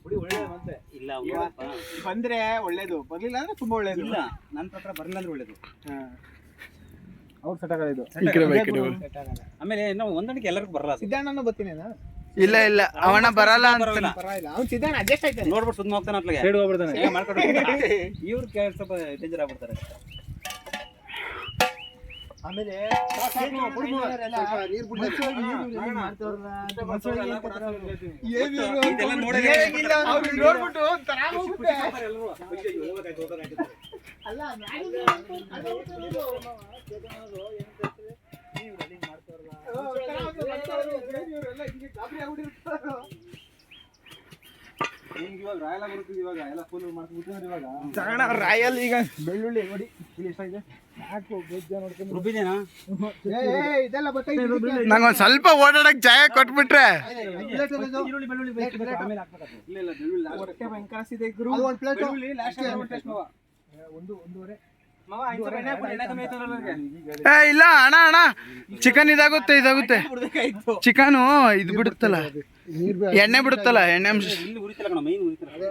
ಹುಡಿ ಒಳ್ಳೆ ಬಂತೆ ಇಲ್ಲ ಬಂದ್ರೆ ಒಳ್ಳೇದು, ಬರ್ಲಿಲ್ಲ ಅಂದ್ರೆ ತುಂಬಾ ಒಳ್ಳೇದು. ಇಲ್ಲ ನನ್ನ ಪ್ರಕಾರ ಬರಲಿಲ್ಲ ಅಂದ್ರೆ ಒಳ್ಳೇದು. ಅವ್ರು ಸೆಟ್ ಆಗೋದು. ಆಮೇಲೆ ನಾವು ಹೊಂದಾಣಿಕೆ ಎಲ್ಲರಿಗೂ ಬರಲ್ಲ. ಸಿದ್ದಣ್ಣನು ಬರ್ತೀನಿ ಇಲ್ಲ ಇಲ್ಲ ಅವನ ಬರಲ್ಲ ಅಂತ ಪರವಾಗಿಲ್ಲ, ಅವ್ನು ಸಿದ್ದಣ್ಣ ಅಡ್ಜಸ್ಟ್ ಆಯ್ತಾನೆ. ನೋಡ್ಬಿಟ್ಟು ಸುಮ್ಮನೆ ಹೋಗ್ತಾನೆ ಅತ್ಲಾಗೆ ಸೈಡ್ ಹೋಗ್ಬಿಡ್ತಾನೆ ಮಾಡ್ಕೊಂಡು ಇವ್ರು ಸ್ವಲ್ಪ ಡೇಂಜರ್ ಆಗ್ಬಿಡ್ತಾರೆ. ಆಮೇಲೆ ರಾಯಲ್ ಈಗ ಬೆಳ್ಳುಳ್ಳಿ ನೋಡಿ ಇಲ್ಲಿ ಎಷ್ಟಾಗಿದೆ, ಇದೆಲ್ಲ ನಂಗೊಂದ್ ಸ್ವಲ್ಪ ಓಡಾಡಕ್ ಜಾಗ ಕೊಟ್ಬಿಟ್ರೆ ಇಲ್ಲ ಅಣ್ಣ ಅಣ್ಣ ಚಿಕನ್ ಇದಾಗುತ್ತೆ ಚಿಕನ್ ಇದು ಬಿಡುತ್ತಲ್ಲ, ಎಣ್ಣೆ ಬಿಡುತ್ತಲ್ಲ, ಎಣ್ಣೆ ಅಂಶ ಇಲ್ಲಿ ಉರಿತಲ್ಲ ಕಣ, ಮೈನ್ ಉರಿತಲ್ಲ.